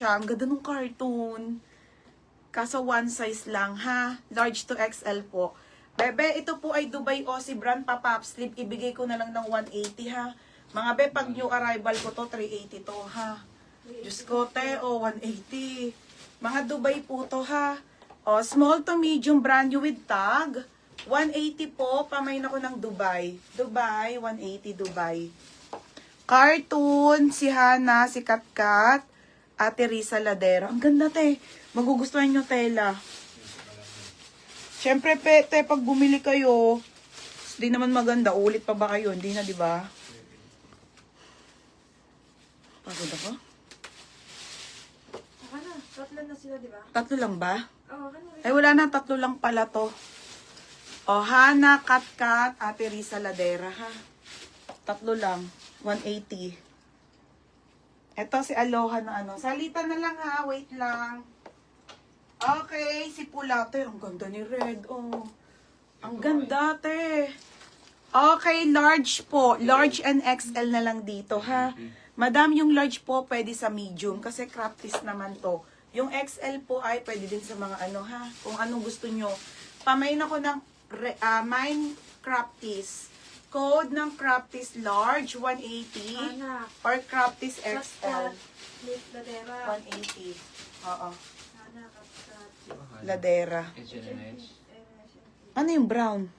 siya. Ang ganda ng cartoon. Kaso one size lang, ha? Large to XL po. Bebe, ito po ay Dubai Aussie brand pa-pop sleeve. Ibigay ko na lang ng 180, ha? Mga be, pag new arrival ko to, 380 to, ha? Diyos ko, te, 180. Mga Dubai po to, ha? O, small to medium brand new with tag. 180 po, pamain ako ng Dubai. Dubai, 180 Dubai. Cartoon, si Hana, si Katkat, Ate Risa Ladero. Ang ganda, te. Magugustuhan nyo, tela. Siyempre, te, pag bumili kayo, di naman maganda. Ulit pa ba kayo? Hindi na, di ba? Pagod ako? Saka na, tatlo na sila, di ba? Tatlo lang ba? Oo, ano rin. Ay, wala na. Tatlo lang pala to. O, Hana, Katkat, Ate Risa Ladera, ha? Tatlo lang. 180. Ito si Aloha na ano. Salita na lang, ha? Wait lang. Okay, si Pulate. Ang ganda ni Red, oh. Ang ganda, te. Okay, large po. Large and XL na lang dito, ha? Madam, yung large po, pwede sa medium. Kasi crop piece naman to. Yung XL po ay pwede din sa mga ano, ha? Kung anong gusto nyo. Pamain ako ng mine crop piece. Code ng crop piece large, 180. Hana. Or crop piece XL, Lip Ladera. 180. Oo. Hana, Kapsat. Ladera. H&H. Ano yung brown?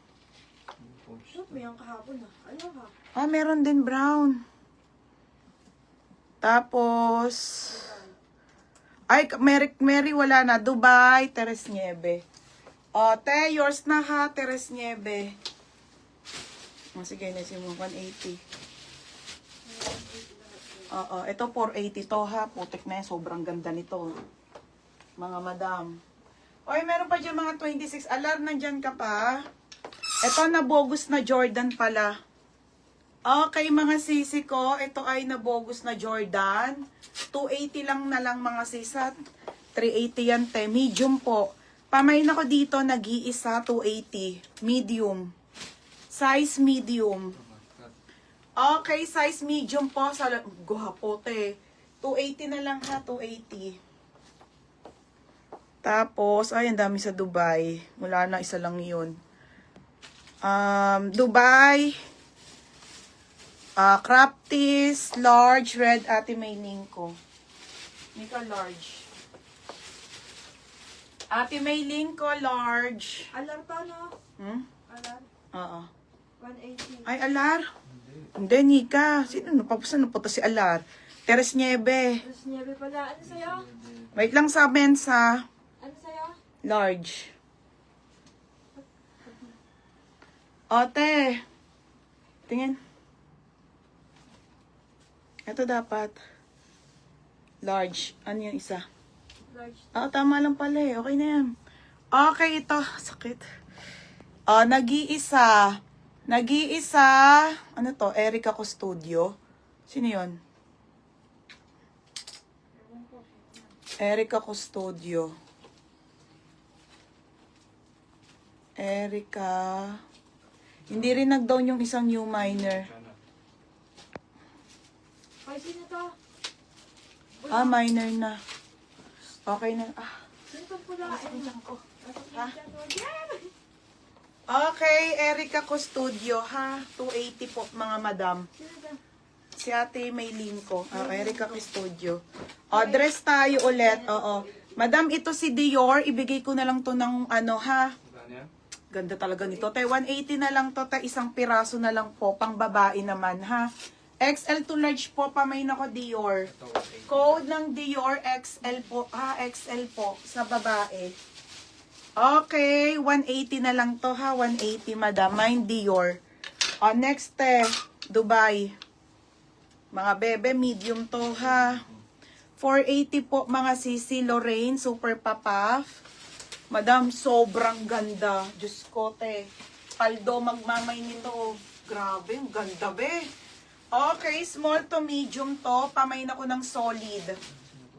Shoot mo yung kahapon ah. Aloha. Ah, meron din brown. Tapos, ay, Mary wala na. Dubai, Teres Nieve. O, te, yours na ha, Teres Nieve. O, sige, nasin mo, 180. Oo, ito 480 to ha. Putik na yan, sobrang ganda nito. Mga madam. Oy, meron pa dyan mga 26. Alar, nandyan ka pa. Ito na bogus na Jordan pala. Okay, mga sisi ko, ito ay nabogus na Jordan. 280 lang na lang mga sisat. 380 yan, te. Medium po. Pamain ako dito, nag-iisa, 280. Medium. Size medium. Okay, size medium po. Guhapo, te. 280 na lang ha, 280. Tapos, ay, ang dami sa Dubai. Wala na, isa lang yun. Dubai. Crop tees, large, red, Ate Mayling ko. Mika, large. Ate Mayling ko, large. Alar pa, no? Hmm? Alar. Oo. 180. Ay, Alar. Hindi, Nika. Sino napapusan na po si Alar? Teres Nieve. Tapos niyabi pala. Ano sa'yo? Wait lang sa mensa. Ano sa'yo? Large. Ote. Tingin. Ito dapat. Large. Ano yung isa? Large. Tama lang pala eh. Okay na yan. Okay, ito. Sakit. Nag-iisa. Nag-iisa. Ano to? Erica Custodio. Sino yun? Erica Custodio. Erica. Hindi rin nag-down yung isang new minor. Ay, sino to? Minor na. Okay na. Sino to pula? ko. Ha? Okay, Erica Custodio, ha? 280 po, mga madam. Sino to? Si Ate Mayling ko. Erica Custodio. Dress tayo ulit. Oo. Madam, ito si Dior. Ibigay ko na lang to ng ano, ha? Ganda talaga nito. 180 na lang to. Isang piraso na lang po. Pang babae naman, ha? XL to large po. Pamain ako Dior. Code ng Dior XL po. XL po. Sa babae. Okay. 180 na lang to, ha? 180, madam. Mine Dior. Next, Dubai. Mga bebe, medium to, ha? 480 po, mga sisi. Lorraine, super papaf. Madam, sobrang ganda. Diyos ko, te. Paldo, magmamay nito. Grabe, ang ganda, be. Okay, small to medium to. Pamain ako ng solid.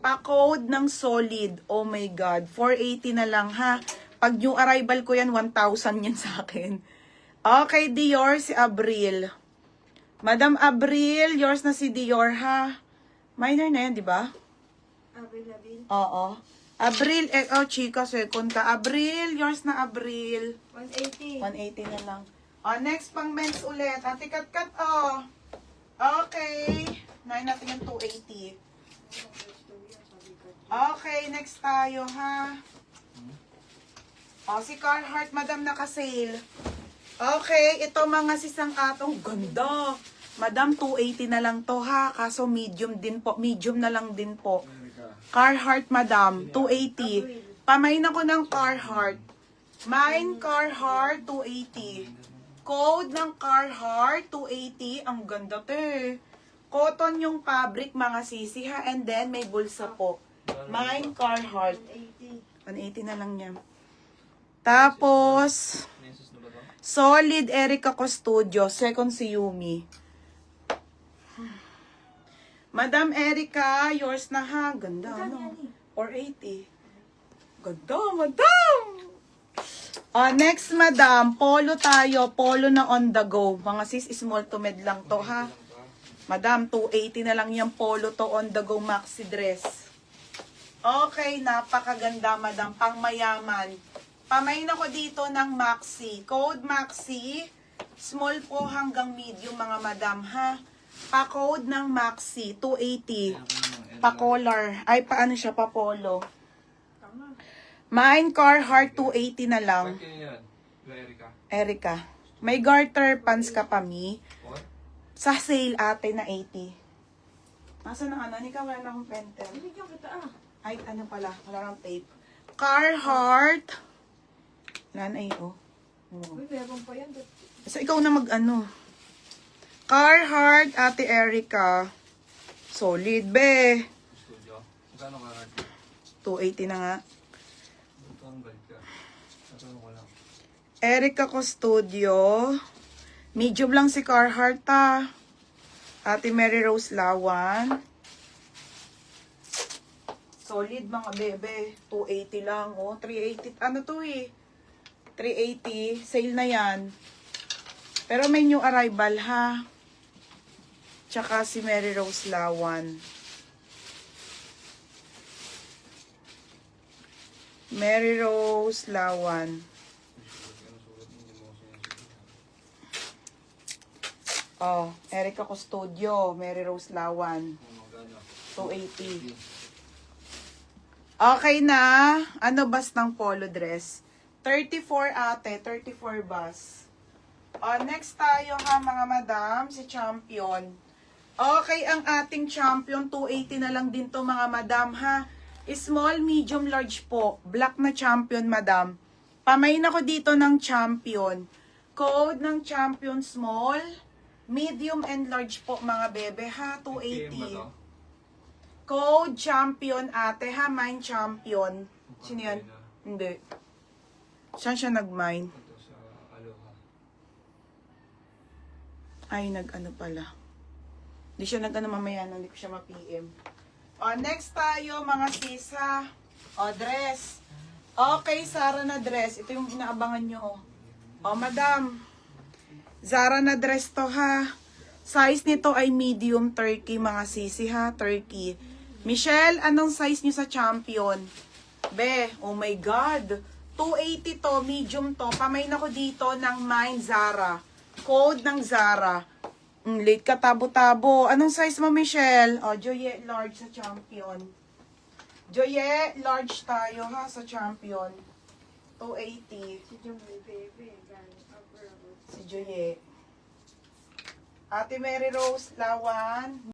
Pa-code ng solid. Oh my God. 480 na lang, ha? Pag new arrival ko yan, 1,000 yan sa akin. Okay, Dior, si Abril. Madam Abril, yours na si Dior, ha? Minor na yan, di ba? Abil. Oo. Abril, oh, chika, second ka. Abril, yours na Abril. 180. 180 na lang. Next, pang men's ulit. Ate, cut, oh. Okay. Nahin natin yung 280. Okay, next tayo, ha? Si Carhartt, madam, naka-sale. Okay, ito mga sisang atong ganda. Madam, 280 na lang to, ha? Kaso medium din po. Medium na lang din po. Carhartt, madam, 280. Pamain ako ng Carhartt. Mine, Carhartt, 280. Code ng Carhartt, 280. Ang ganda, te. Cotton yung fabric, mga sisi, ha? And then, may bulsa po. Mine, Carhartt. 180 na lang yan. Tapos, solid Erica Custodio. Second si Yumi. Madam Erica, yours na, ha? Ganda, ano? 480. Ganda, madam! Next, madam, polo tayo. Polo na on the go. Mga sis, small to med lang to, ha? Madam, 280 na lang yung polo to on the go maxi dress. Okay, napakaganda, madam. Pang mayaman. Pamain ako dito ng maxi. Code maxi. Small po hanggang medium, mga madam, ha? Pa-code ng maxi, 280. Pa-collar. Ay, paano siya? Pa-polo. Mine, Carhartt, 280 na lang. Erica. May garter pants ka pa, mi. Sa sale, ate, na 80. Nasaan ang ano? Hindi ka wala ng pentel. Bigyan kita Ay, ano pala? Wala ng tape. Carhartt. Wala na oh. Uy, meron pa yan. So, ikaw na mag-ano. Carhartt, ate Erica. Solid, be. 280 na nga. Erica Custodio. Medium lang si Carhartt, ha. Ate Mary Rose Lawan. Solid, mga bebe. 280 lang, oh. 380. Ano to, eh? 380. Sale na yan. Pero may new arrival, ha. Tsaka si Mary Rose Lawan. Mary Rose Lawan. Erica Custodio, Mary Rose Lawan. 280. Okay na. Ano bas ng polo dress? 34 ate, 34 bas. Next tayo, ha, mga madam, si Champion. Okay, ang ating Champion, 280 na lang din to, mga madam, ha. Small, medium, large po. Black na Champion, madam. Pamain ako dito ng Champion. Code ng Champion small, medium, and large po, mga bebe, ha. 280. Code Champion, ate, ha. Mine Champion. Sino yan? Hindi. Saan siya nag-mine? Ay, nag-ano pala. Hindi siya nag-ano mamaya, hindi ko siya ma-PM. Next tayo, mga sisa. Dress. Okay, Zara na dress. Ito yung inaabangan nyo, madam. Zara na dress to, ha. Size nito ay medium turkey, mga sisi, ha. Turkey. Michelle, anong size nyo sa Champion? Be, oh my God. 280 to, medium to. Pamain ako dito ng Mine Zara. Code ng Zara. Late ka, tabo-tabo. Anong size mo, Michelle? Joye, large sa Champion. Joye, large tayo, ha, sa Champion. 280. Si Joey, baby. Galing abroad. Si Joye. Ate Mary Rose Lawan.